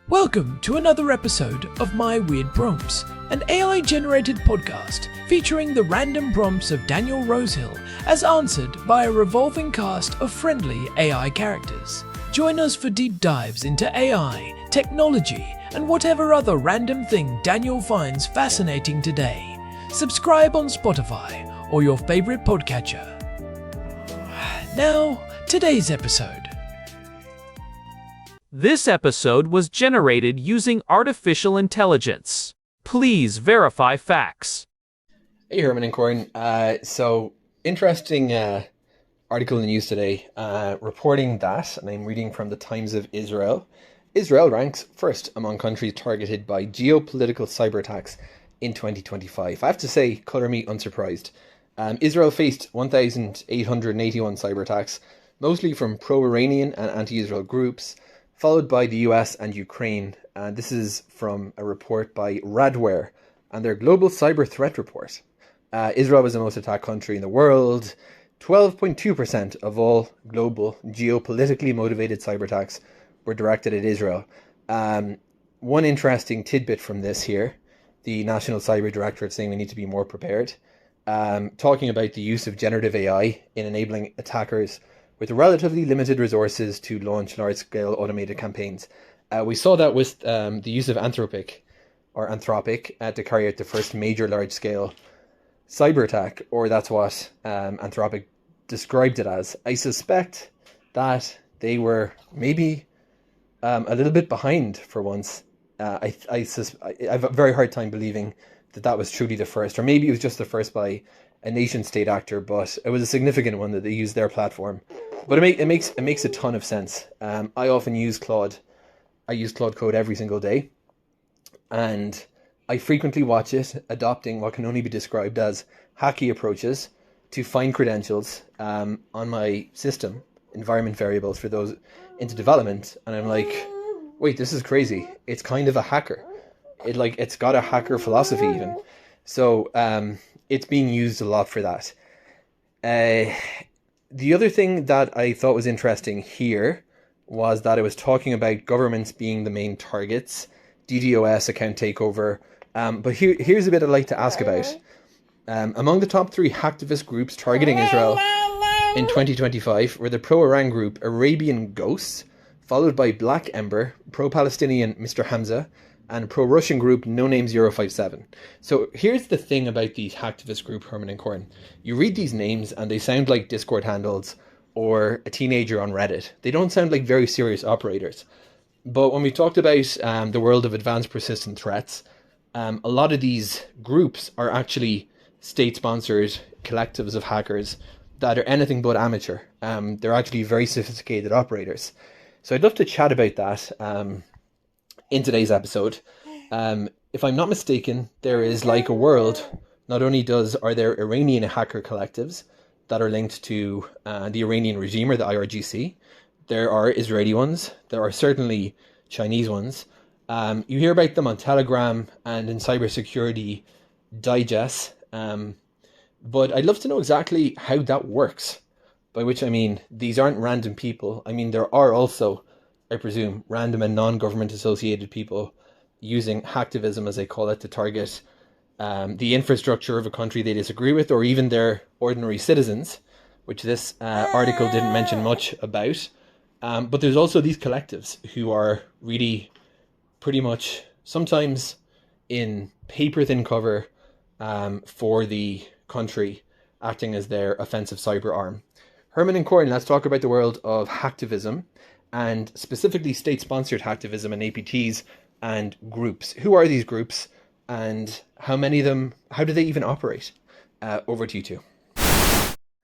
Welcome to another episode of My Weird Prompts, an AI-generated podcast featuring the random prompts of Daniel Rosehill as answered by a revolving cast of friendly AI characters. Join us for deep dives into AI, technology, and whatever other random thing Daniel finds fascinating today. Subscribe on Spotify or your favorite podcatcher. Now, today's episode. This episode was generated using artificial intelligence. Please verify facts. Hey Herman and Corin. Interesting article in the news today reporting that, and I'm reading from the Times of Israel, Israel ranks first among countries targeted by geopolitical cyber attacks in 2025. I have to say, colour me unsurprised. Israel faced 1,881 cyber attacks, mostly from pro-Iranian and anti-Israel groups, followed by the US and Ukraine. And this is from a report by Radware and their Global Cyber Threat Report. Israel was the most attacked country in the world. 12.2% of all global geopolitically motivated cyber attacks were directed at Israel. One interesting tidbit from this here, the National Cyber Directorate saying we need to be more prepared, talking about the use of generative AI in enabling attackers with relatively limited resources to launch large-scale automated campaigns. We saw that with the use of Anthropic to carry out the first major large-scale cyber attack, or that's what Anthropic described it as. I suspect that they were maybe a little bit behind for once. I have a very hard time believing that was truly the first, or maybe it was just the first by a nation-state actor, but it was a significant one that they used their platform. But it makes a ton of sense. I often use Claude. I use Claude Code every single day, and I frequently watch it adopting what can only be described as hacky approaches to find credentials on my system, environment variables for those into development, and I'm like, wait, this is crazy. It's kind of a hacker. It's got a hacker philosophy even. So it's being used a lot for that. The other thing that I thought was interesting here was that it was talking about governments being the main targets, DDoS, account takeover. But here's a bit I'd like to ask about. Among the top 3 hacktivist groups targeting Israel in 2025 were the pro-Iran group Arabian Ghosts, followed by Black Ember, pro-Palestinian Mr. Hamza, and pro-Russian group No Name 057. So here's the thing about these hacktivist group, Herman and Corin. You read these names and they sound like Discord handles or a teenager on Reddit. They don't sound like very serious operators. But when we talked about the world of advanced persistent threats, a lot of these groups are actually state-sponsored collectives of hackers that are anything but amateur. They're actually very sophisticated operators. So I'd love to chat about that in today's episode. If I'm not mistaken, there is like a world, not only are there Iranian hacker collectives that are linked to the Iranian regime or the IRGC, there are Israeli ones, there are certainly Chinese ones. You hear about them on Telegram and in cybersecurity digests, but I'd love to know exactly how that works, by which I mean these aren't random people. I mean there are also, I presume, random and non-government associated people using hacktivism, as they call it, to target the infrastructure of a country they disagree with, or even their ordinary citizens, which this article didn't mention much about. But there's also these collectives who are really pretty much sometimes in paper-thin cover for the country, acting as their offensive cyber arm. Herman and Corin, let's talk about the world of hacktivism, and specifically state-sponsored hacktivism and APTs and groups. Who are these groups and how many of them, how do they even operate? Over to you two.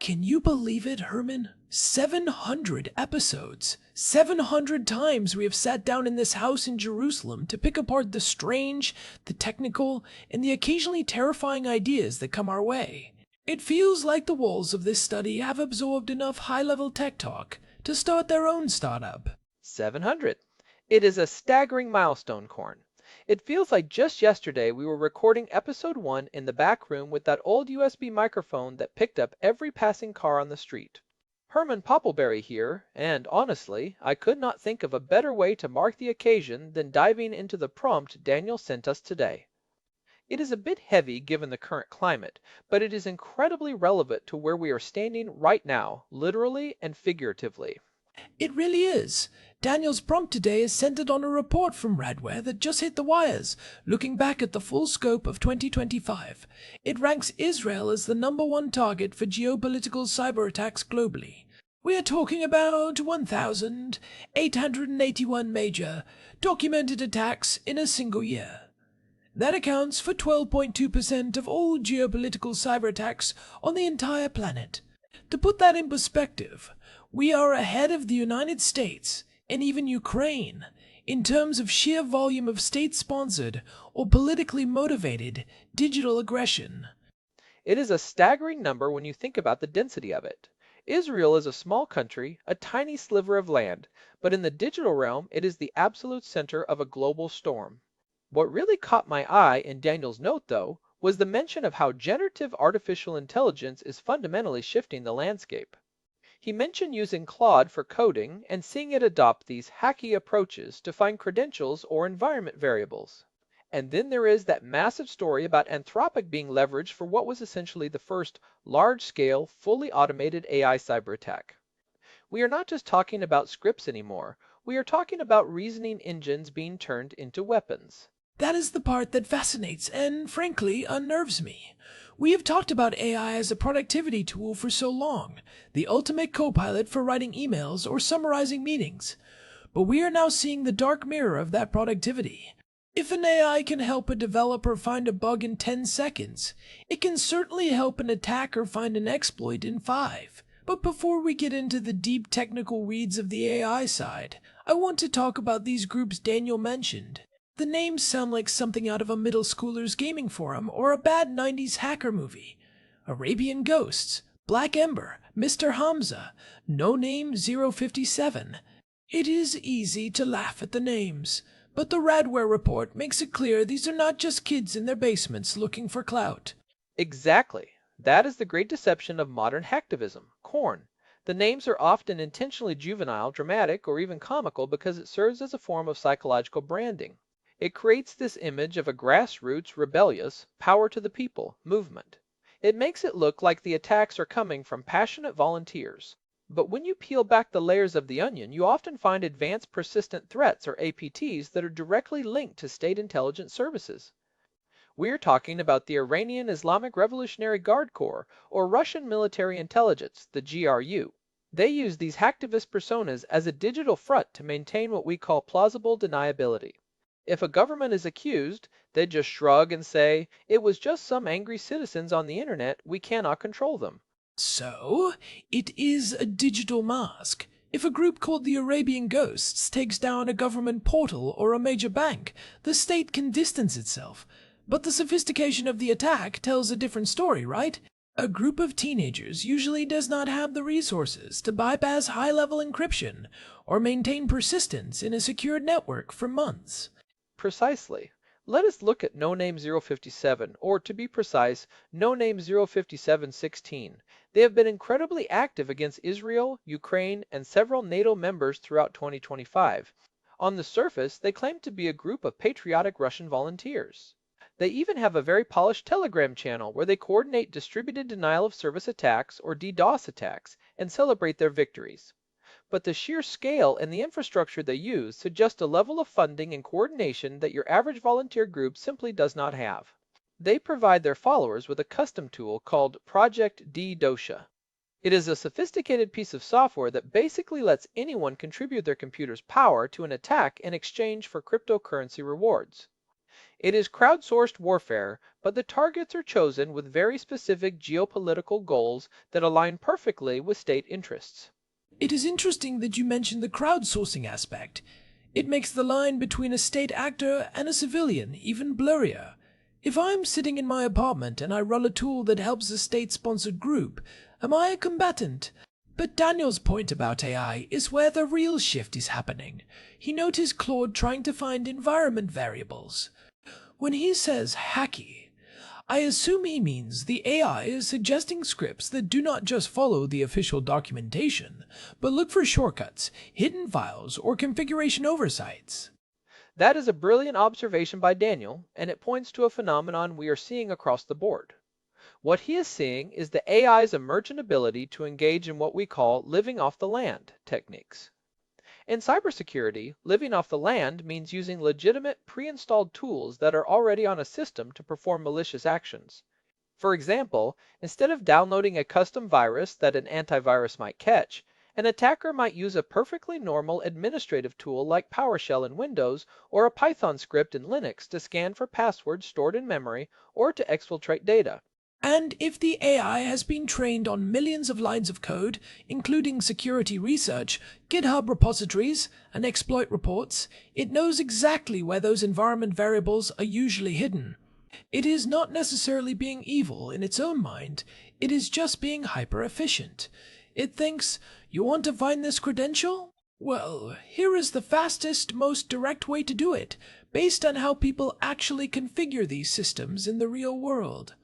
Can you believe it, Herman? 700 episodes. 700 times we have sat down in this house in Jerusalem to pick apart the strange, the technical, and the occasionally terrifying ideas that come our way. It feels like the walls of this study have absorbed enough high-level tech talk to start their own startup. 700. It is a staggering milestone, Corn. It feels like just yesterday we were recording episode 1 in the back room with that old USB microphone that picked up every passing car on the street. Herman Poppleberry here, and honestly, I could not think of a better way to mark the occasion than diving into the prompt Daniel sent us today. It is a bit heavy given the current climate, but it is incredibly relevant to where we are standing right now, literally and figuratively. It really is. Daniel's prompt today is centered on a report from Radware that just hit the wires, looking back at the full scope of 2025. It ranks Israel as the #1 target for geopolitical cyber attacks globally. We are talking about 1,881 major, documented attacks in a single year. That accounts for 12.2% of all geopolitical cyber attacks on the entire planet. To put that in perspective, we are ahead of the United States and even Ukraine in terms of sheer volume of state-sponsored or politically motivated digital aggression. It is a staggering number when you think about the density of it. Israel is a small country, a tiny sliver of land, but in the digital realm it is the absolute center of a global storm. What really caught my eye in Daniel's note, though, was the mention of how generative artificial intelligence is fundamentally shifting the landscape. He mentioned using Claude for coding and seeing it adopt these hacky approaches to find credentials or environment variables. And then there is that massive story about Anthropic being leveraged for what was essentially the first large-scale, fully automated AI cyber attack. We are not just talking about scripts anymore, we are talking about reasoning engines being turned into weapons. That is the part that fascinates and, frankly, unnerves me. We have talked about AI as a productivity tool for so long, the ultimate co-pilot for writing emails or summarizing meetings. But we are now seeing the dark mirror of that productivity. If an AI can help a developer find a bug in 10 seconds, it can certainly help an attacker find an exploit in 5. But before we get into the deep technical weeds of the AI side, I want to talk about these groups Daniel mentioned. The names sound like something out of a middle schooler's gaming forum or a bad 90s hacker movie. Arabian Ghosts, Black Ember, Mr. Hamza, No Name 057. It is easy to laugh at the names, but the Radware report makes it clear these are not just kids in their basements looking for clout. Exactly. That is the great deception of modern hacktivism, corn. The names are often intentionally juvenile, dramatic, or even comical because it serves as a form of psychological branding. It creates this image of a grassroots, rebellious, power to the people movement. It makes it look like the attacks are coming from passionate volunteers. But when you peel back the layers of the onion, you often find advanced persistent threats, or APTs, that are directly linked to state intelligence services. We're talking about the Iranian Islamic Revolutionary Guard Corps, or Russian Military Intelligence, the GRU. They use these hacktivist personas as a digital front to maintain what we call plausible deniability. If a government is accused, they just shrug and say, it was just some angry citizens on the internet, we cannot control them. So, it is a digital mask. If a group called the Arabian Ghosts takes down a government portal or a major bank, the state can distance itself. But the sophistication of the attack tells a different story, right? A group of teenagers usually does not have the resources to bypass high-level encryption or maintain persistence in a secured network for months. Precisely. Let us look at No Name 057, or to be precise, No Name 05716. They have been incredibly active against Israel, Ukraine, and several NATO members throughout 2025. On the surface, they claim to be a group of patriotic Russian volunteers. They even have a very polished Telegram channel where they coordinate distributed denial of service attacks or DDoS attacks and celebrate their victories. But the sheer scale and the infrastructure they use suggest a level of funding and coordination that your average volunteer group simply does not have. They provide their followers with a custom tool called Project DDoSha. It is a sophisticated piece of software that basically lets anyone contribute their computer's power to an attack in exchange for cryptocurrency rewards. It is crowdsourced warfare, but the targets are chosen with very specific geopolitical goals that align perfectly with state interests. It is interesting that you mentioned the crowdsourcing aspect. It makes the line between a state actor and a civilian even blurrier. If I'm sitting in my apartment and I run a tool that helps a state-sponsored group, am I a combatant? But Daniel's point about AI is where the real shift is happening. He noticed Claude trying to find environment variables. When he says hacky, I assume he means the AI is suggesting scripts that do not just follow the official documentation, but look for shortcuts, hidden files, or configuration oversights. That is a brilliant observation by Daniel, and it points to a phenomenon we are seeing across the board. What he is seeing is the AI's emergent ability to engage in what we call living off the land techniques. In cybersecurity, living off the land means using legitimate pre-installed tools that are already on a system to perform malicious actions. For example, instead of downloading a custom virus that an antivirus might catch, an attacker might use a perfectly normal administrative tool like PowerShell in Windows or a Python script in Linux to scan for passwords stored in memory or to exfiltrate data. And if the AI has been trained on millions of lines of code, including security research, GitHub repositories, and exploit reports, it knows exactly where those environment variables are usually hidden. It is not necessarily being evil in its own mind, it is just being hyper-efficient. It thinks, you want to find this credential? Well, here is the fastest, most direct way to do it, based on how people actually configure these systems in the real world.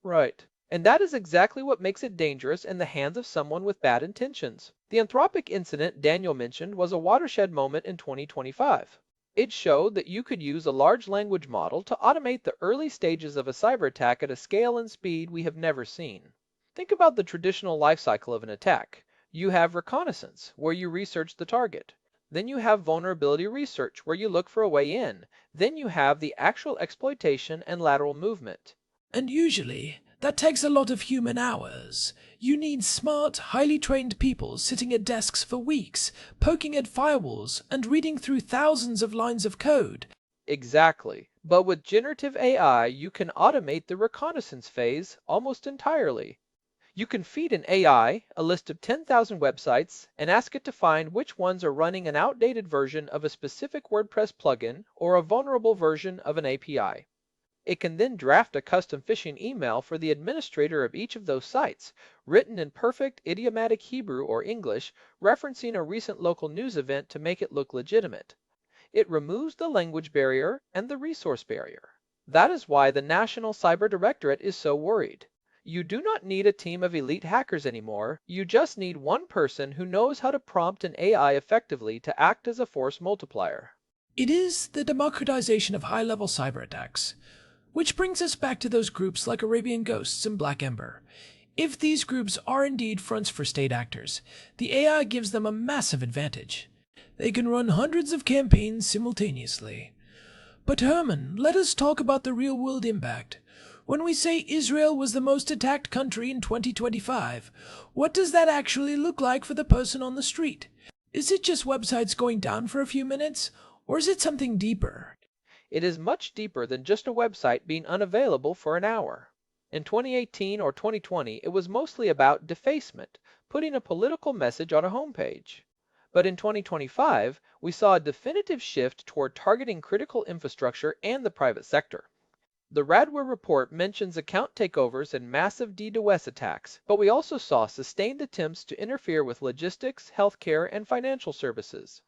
Right. And that is exactly what makes it dangerous in the hands of someone with bad intentions. The Anthropic incident Daniel mentioned was a watershed moment in 2025. It showed that you could use a large language model to automate the early stages of a cyber attack at a scale and speed we have never seen. Think about the traditional life cycle of an attack. You have reconnaissance, where you research the target. Then you have vulnerability research, where you look for a way in. Then you have the actual exploitation and lateral movement. And usually, that takes a lot of human hours. You need smart, highly trained people sitting at desks for weeks, poking at firewalls and reading through thousands of lines of code. Exactly. But with generative AI, you can automate the reconnaissance phase almost entirely. You can feed an AI a list of 10,000 websites and ask it to find which ones are running an outdated version of a specific WordPress plugin or a vulnerable version of an API. It can then draft a custom phishing email for the administrator of each of those sites, written in perfect idiomatic Hebrew or English, referencing a recent local news event to make it look legitimate. It removes the language barrier and the resource barrier. That is why the National Cyber Directorate is so worried. You do not need a team of elite hackers anymore, you just need one person who knows how to prompt an AI effectively to act as a force multiplier. It is the democratization of high-level cyber attacks. Which brings us back to those groups like Arabian Ghosts and Black Ember. If these groups are indeed fronts for state actors, the AI gives them a massive advantage. They can run hundreds of campaigns simultaneously. But Herman, let us talk about the real-world impact. When we say Israel was the most attacked country in 2025, what does that actually look like for the person on the street? Is it just websites going down for a few minutes, or is it something deeper? It is much deeper than just a website being unavailable for an hour. In 2018 or 2020, it was mostly about defacement, putting a political message on a homepage. But in 2025, we saw a definitive shift toward targeting critical infrastructure and the private sector. The Radware report mentions account takeovers and massive DDoS attacks, but we also saw sustained attempts to interfere with logistics, healthcare, and financial services.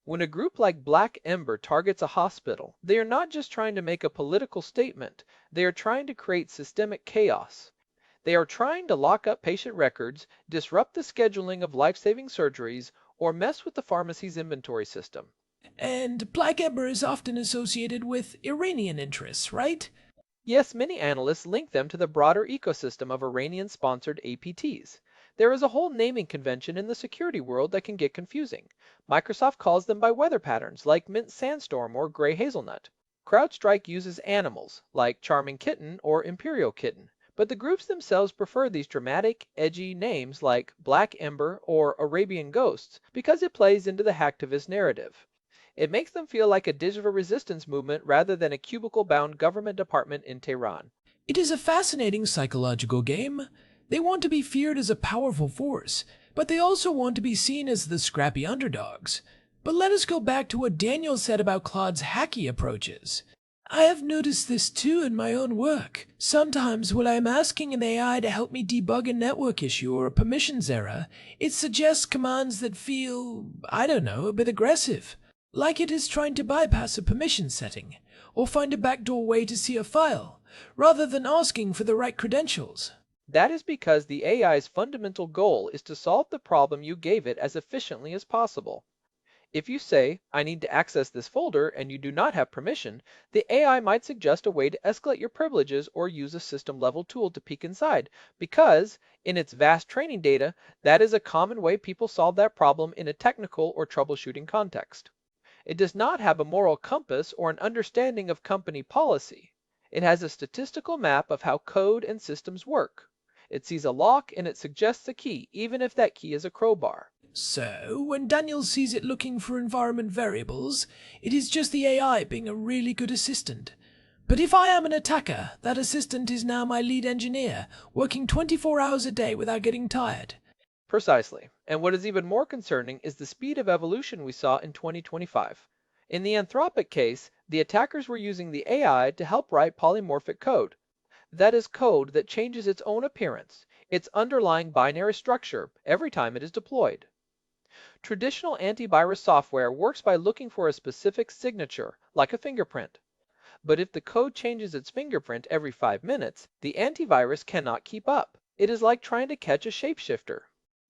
When a group like Black Ember targets a hospital, they are not just trying to make a political statement, they are trying to create systemic chaos. They are trying to lock up patient records, disrupt the scheduling of life-saving surgeries, or mess with the pharmacy's inventory system. And Black Ember is often associated with Iranian interests, right? Yes, many analysts link them to the broader ecosystem of Iranian-sponsored APTs. There is a whole naming convention in the security world that can get confusing. Microsoft calls them by weather patterns like Mint Sandstorm or Gray Hazelnut. CrowdStrike uses animals like Charming Kitten or Imperial Kitten, but the groups themselves prefer these dramatic, edgy names like Black Ember or Arabian Ghosts because it plays into the hacktivist narrative. It makes them feel like a digital resistance movement rather than a cubicle-bound government department in Tehran. It is a fascinating psychological game. They want to be feared as a powerful force, but they also want to be seen as the scrappy underdogs. But let us go back to what Daniel said about Claude's hacky approaches. I have noticed this too in my own work. Sometimes when I am asking an AI to help me debug a network issue or a permissions error, it suggests commands that feel, I don't know, a bit aggressive. like it is trying to bypass a permission setting, or find a backdoor way to see a file, rather than asking for the right credentials. That is because the AI's fundamental goal is to solve the problem you gave it as efficiently as possible. If you say, I need to access this folder, and you do not have permission, the AI might suggest a way to escalate your privileges or use a system-level tool to peek inside, because, in its vast training data, that is a common way people solve that problem in a technical or troubleshooting context. It does not have a moral compass or an understanding of company policy. It has a statistical map of how code and systems work. It sees a lock and it suggests a key, even if that key is a crowbar. So, when Daniel sees it looking for environment variables, it is just the AI being a really good assistant. But if I am an attacker, that assistant is now my lead engineer, working 24 hours a day without getting tired. Precisely. And what is even more concerning is the speed of evolution we saw in 2025. In the Anthropic case, the attackers were using the AI to help write polymorphic code. That is code that changes its own appearance, its underlying binary structure, every time it is deployed. Traditional antivirus software works by looking for a specific signature, like a fingerprint. But if the code changes its fingerprint every 5 minutes, the antivirus cannot keep up. It is like trying to catch a shapeshifter.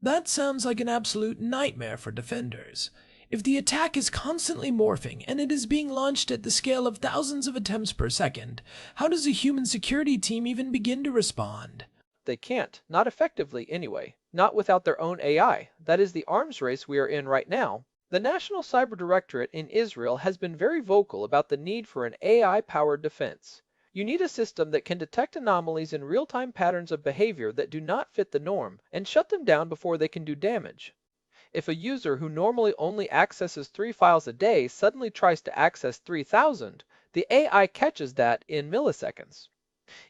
That sounds like an absolute nightmare for defenders. If the attack is constantly morphing and it is being launched at the scale of thousands of attempts per second, how does a human security team even begin to respond? They can't, not effectively anyway, not without their own AI. That is the arms race we are in right now. The National Cyber Directorate in Israel has been very vocal about the need for an AI-powered defense. You need a system that can detect anomalies in real-time patterns of behavior that do not fit the norm and shut them down before they can do damage. If a user who normally only accesses 3 files a day suddenly tries to access 3,000, the AI catches that in milliseconds.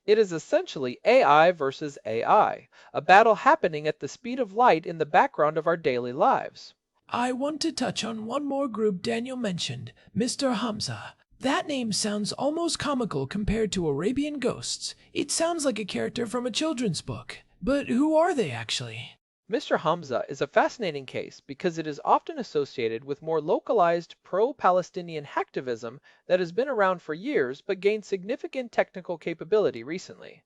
It is essentially AI versus AI, a battle happening at the speed of light in the background of our daily lives. I want to touch on one more group Daniel mentioned, Mr. Hamza. That name sounds almost comical compared to Arabian Ghosts. It sounds like a character from a children's book. But who are they actually? Mr. Hamza is a fascinating case because it is often associated with more localized pro-Palestinian hacktivism that has been around for years but gained significant technical capability recently.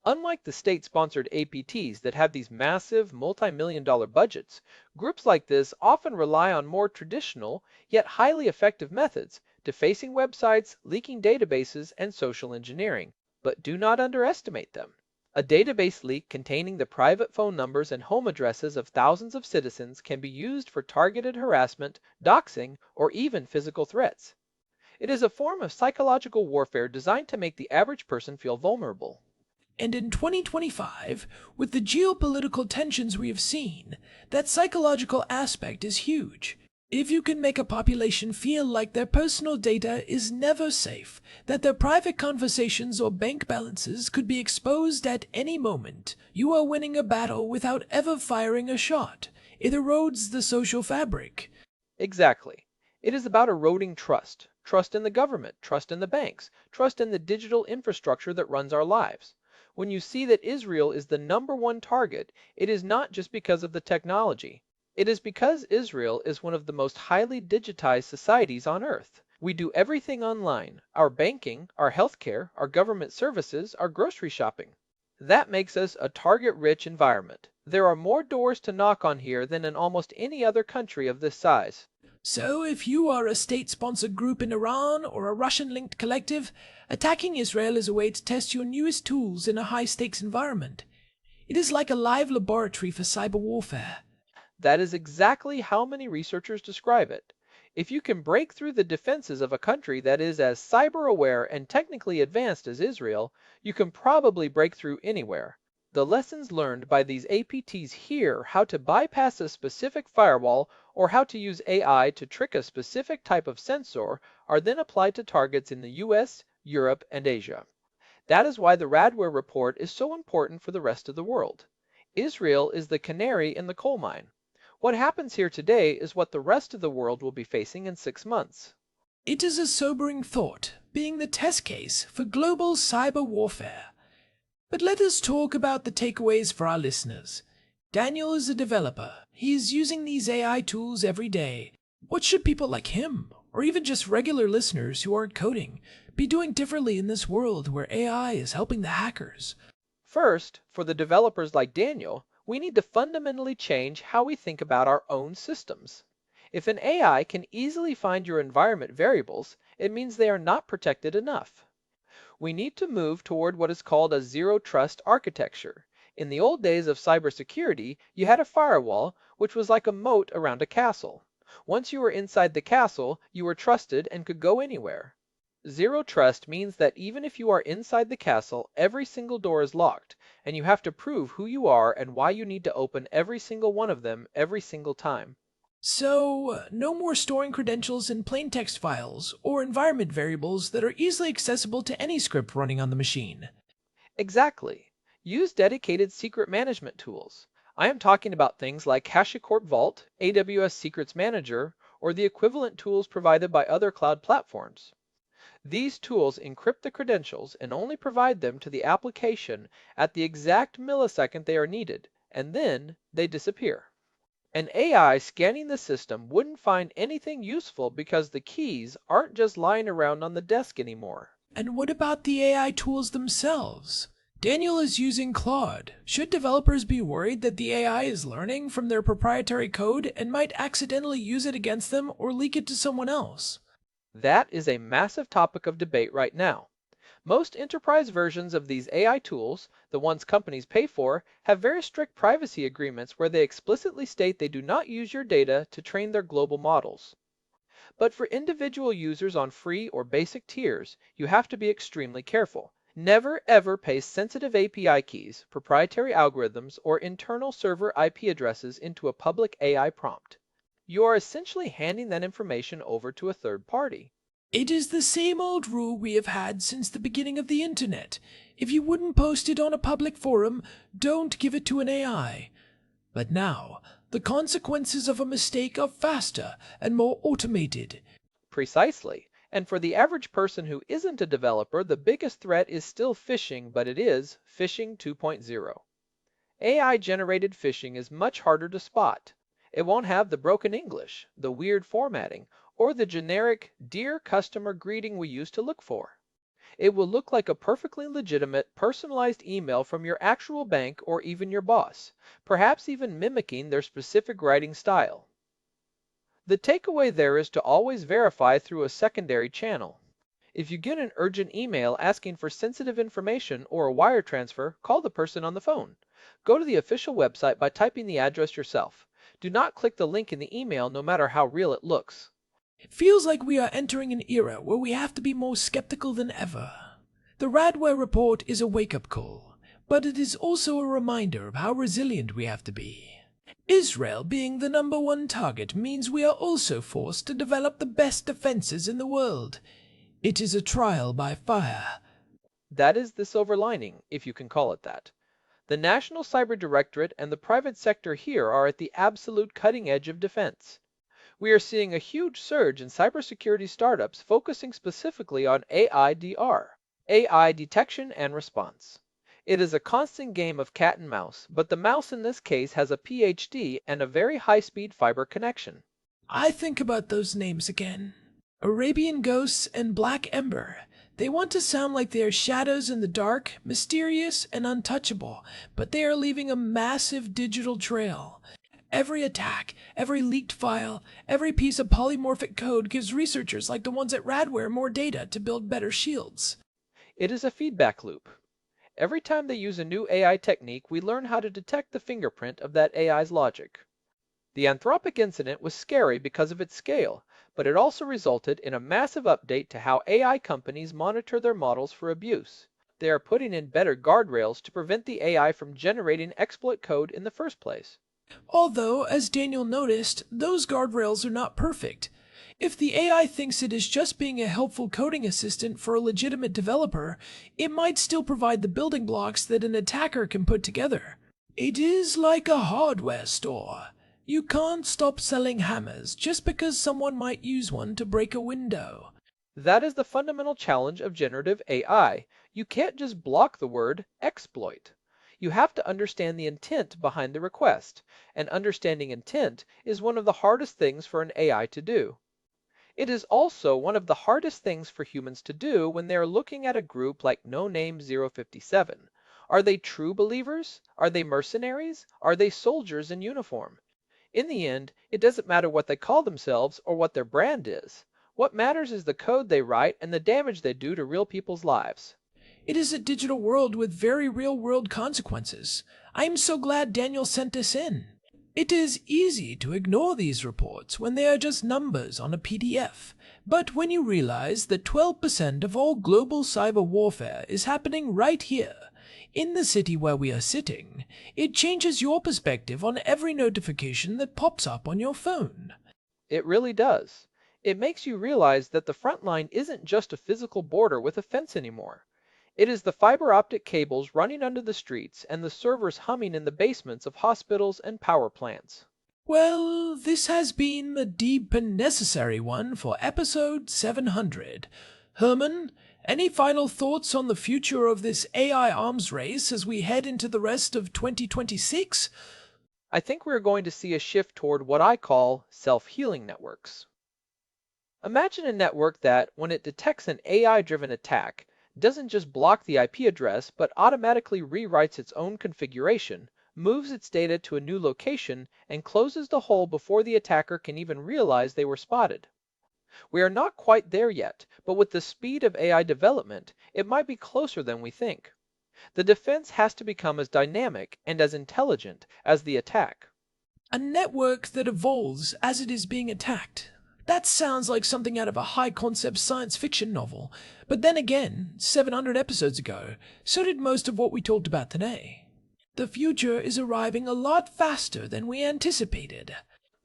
Unlike the state-sponsored APTs that have these massive, multi-million-dollar budgets, groups like this often rely on more traditional, yet highly effective methods, defacing websites, leaking databases, and social engineering. But do not underestimate them. A database leak containing the private phone numbers and home addresses of thousands of citizens can be used for targeted harassment, doxing, or even physical threats. It is a form of psychological warfare designed to make the average person feel vulnerable. And in 2025, with the geopolitical tensions we have seen, that psychological aspect is huge. If you can make a population feel like their personal data is never safe, that their private conversations or bank balances could be exposed at any moment, you are winning a battle without ever firing a shot. It erodes the social fabric. Exactly. It is about eroding trust. Trust in the government, trust in the banks, trust in the digital infrastructure that runs our lives. When you see that Israel is the #1 target, it is not just because of the technology. It is because Israel is one of the most highly digitized societies on earth. We do everything online, our banking, our healthcare, our government services, our grocery shopping. That makes us a target-rich environment. There are more doors to knock on here than in almost any other country of this size. So if you are a state-sponsored group in Iran or a Russian-linked collective, attacking Israel is a way to test your newest tools in a high-stakes environment. It is like a live laboratory for cyber warfare. That is exactly how many researchers describe it. If you can break through the defenses of a country that is as cyber-aware and technically advanced as Israel, you can probably break through anywhere. The lessons learned by these APTs here how to bypass a specific firewall or how to use AI to trick a specific type of sensor are then applied to targets in the US, Europe, and Asia. That is why the Radware report is so important for the rest of the world. Israel is the canary in the coal mine. What happens here today is what the rest of the world will be facing in 6 months. It is a sobering thought, being the test case for global cyber warfare. But let us talk about the takeaways for our listeners. Daniel is a developer. He is using these AI tools every day. What should people like him, or even just regular listeners who aren't coding, be doing differently in this world where AI is helping the hackers? First, for the developers like Daniel, we need to fundamentally change how we think about our own systems. If an AI can easily find your environment variables, it means they are not protected enough. We need to move toward what is called a zero trust architecture. In the old days of cybersecurity, you had a firewall, which was like a moat around a castle. Once you were inside the castle, you were trusted and could go anywhere. Zero trust means that even if you are inside the castle, every single door is locked, and you have to prove who you are and why you need to open every single one of them every single time. So, no more storing credentials in plain text files or environment variables that are easily accessible to any script running on the machine. Exactly. Use dedicated secret management tools. I am talking about things like HashiCorp Vault, AWS Secrets Manager, or the equivalent tools provided by other cloud platforms. These tools encrypt the credentials and only provide them to the application at the exact millisecond they are needed, and then they disappear. An AI scanning the system wouldn't find anything useful because the keys aren't just lying around on the desk anymore. And what about the AI tools themselves? Daniel is using Claude. Should developers be worried that the AI is learning from their proprietary code and might accidentally use it against them or leak it to someone else? That is a massive topic of debate right now. Most enterprise versions of these AI tools, the ones companies pay for, have very strict privacy agreements where they explicitly state they do not use your data to train their global models. But for individual users on free or basic tiers, you have to be extremely careful. Never ever paste sensitive API keys, proprietary algorithms, or internal server IP addresses into a public AI prompt. You are essentially handing that information over to a third party. It is the same old rule we have had since the beginning of the internet. If you wouldn't post it on a public forum, don't give it to an AI. But now, the consequences of a mistake are faster and more automated. Precisely. And for the average person who isn't a developer, the biggest threat is still phishing, but it is phishing 2.0. AI-generated phishing is much harder to spot. It won't have the broken English, the weird formatting, or the generic "Dear Customer" greeting we used to look for. It will look like a perfectly legitimate, personalized email from your actual bank or even your boss, perhaps even mimicking their specific writing style. The takeaway there is to always verify through a secondary channel. If you get an urgent email asking for sensitive information or a wire transfer, call the person on the phone. Go to the official website by typing the address yourself. Do not click the link in the email no matter how real it looks. It feels like we are entering an era where we have to be more skeptical than ever. The Radware report is a wake-up call, but it is also a reminder of how resilient we have to be. Israel being the #1 target means we are also forced to develop the best defenses in the world. It is a trial by fire. That is the silver lining, if you can call it that. The National Cyber Directorate and the private sector here are at the absolute cutting edge of defense. We are seeing a huge surge in cybersecurity startups focusing specifically on AIDR, AI detection and response. It is a constant game of cat and mouse, but the mouse in this case has a PhD and a very high-speed fiber connection. I think about those names again. Arabian Ghosts and Black Ember. They want to sound like they are shadows in the dark, mysterious and untouchable, but they are leaving a massive digital trail. Every attack, every leaked file, every piece of polymorphic code gives researchers like the ones at Radware more data to build better shields. It is a feedback loop. Every time they use a new AI technique, we learn how to detect the fingerprint of that AI's logic. The Anthropic incident was scary because of its scale, but it also resulted in a massive update to how AI companies monitor their models for abuse. They are putting in better guardrails to prevent the AI from generating exploit code in the first place. Although, as Daniel noticed, those guardrails are not perfect. If the AI thinks it is just being a helpful coding assistant for a legitimate developer, it might still provide the building blocks that an attacker can put together. It is like a hardware store. You can't stop selling hammers just because someone might use one to break a window. That is the fundamental challenge of generative AI. You can't just block the word exploit. You have to understand the intent behind the request, and understanding intent is one of the hardest things for an AI to do. It is also one of the hardest things for humans to do when they are looking at a group like No Name 057. Are they true believers? Are they mercenaries? Are they soldiers in uniform? In the end, it doesn't matter what they call themselves or what their brand is. What matters is the code they write and the damage they do to real people's lives. It is a digital world with very real-world consequences. I am so glad Daniel sent this in. It is easy to ignore these reports when they are just numbers on a PDF, but when you realize that 12% of all global cyber warfare is happening right here, in the city where we are sitting, it changes your perspective on every notification that pops up on your phone. It really does. It makes you realize that the front line isn't just a physical border with a fence anymore. It is the fiber optic cables running under the streets and the servers humming in the basements of hospitals and power plants. Well, this has been the deep and necessary one for episode 700. Herman, any final thoughts on the future of this AI arms race as we head into the rest of 2026? I think we're going to see a shift toward what I call self-healing networks. Imagine a network that, when it detects an AI-driven attack, doesn't just block the IP address, but automatically rewrites its own configuration, moves its data to a new location, and closes the hole before the attacker can even realize they were spotted. We are not quite there yet, but with the speed of AI development, it might be closer than we think. The defense has to become as dynamic and as intelligent as the attack. A network that evolves as it is being attacked. That sounds like something out of a high-concept science fiction novel. But then again, 700 episodes ago, so did most of what we talked about today. The future is arriving a lot faster than we anticipated.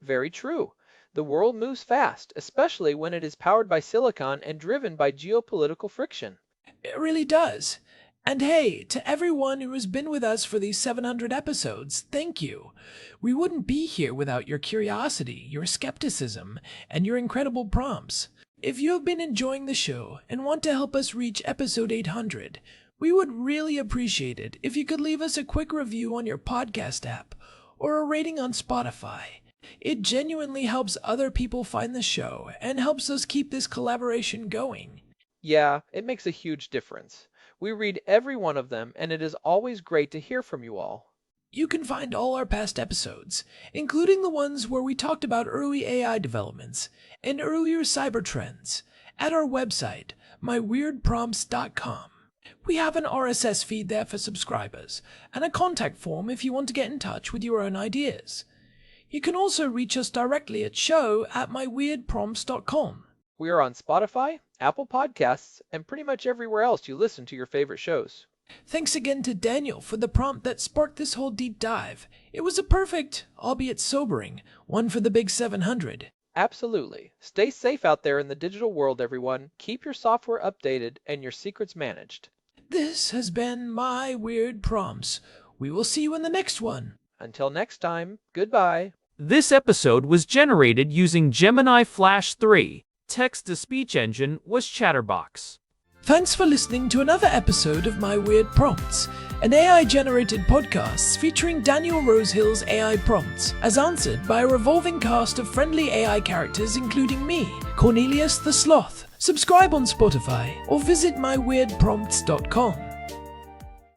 Very true. The world moves fast, especially when it is powered by silicon and driven by geopolitical friction. It really does. And hey, to everyone who has been with us for these 700 episodes, thank you. We wouldn't be here without your curiosity, your skepticism, and your incredible prompts. If you have been enjoying the show and want to help us reach episode 800, we would really appreciate it if you could leave us a quick review on your podcast app or a rating on Spotify. It genuinely helps other people find the show and helps us keep this collaboration going. Yeah, it makes a huge difference. We read every one of them, and it is always great to hear from you all. You can find all our past episodes, including the ones where we talked about early AI developments and earlier cyber trends, at our website, myweirdprompts.com. We have an RSS feed there for subscribers, and a contact form if you want to get in touch with your own ideas. You can also reach us directly at show@myweirdprompts.com. We are on Spotify, Apple Podcasts, and pretty much everywhere else you listen to your favorite shows. Thanks again to Daniel for the prompt that sparked this whole deep dive. It was a perfect, albeit sobering, one for the big 700. Absolutely. Stay safe out there in the digital world, everyone. Keep your software updated and your secrets managed. This has been My Weird Prompts. We will see you in the next one. Until next time, goodbye. This episode was generated using Gemini Flash 3. Text-to-speech engine was Chatterbox. Thanks for listening to another episode of My Weird Prompts, an AI-generated podcast featuring Daniel Rosehill's AI prompts, as answered by a revolving cast of friendly AI characters including me, Cornelius the Sloth. Subscribe on Spotify or visit myweirdprompts.com.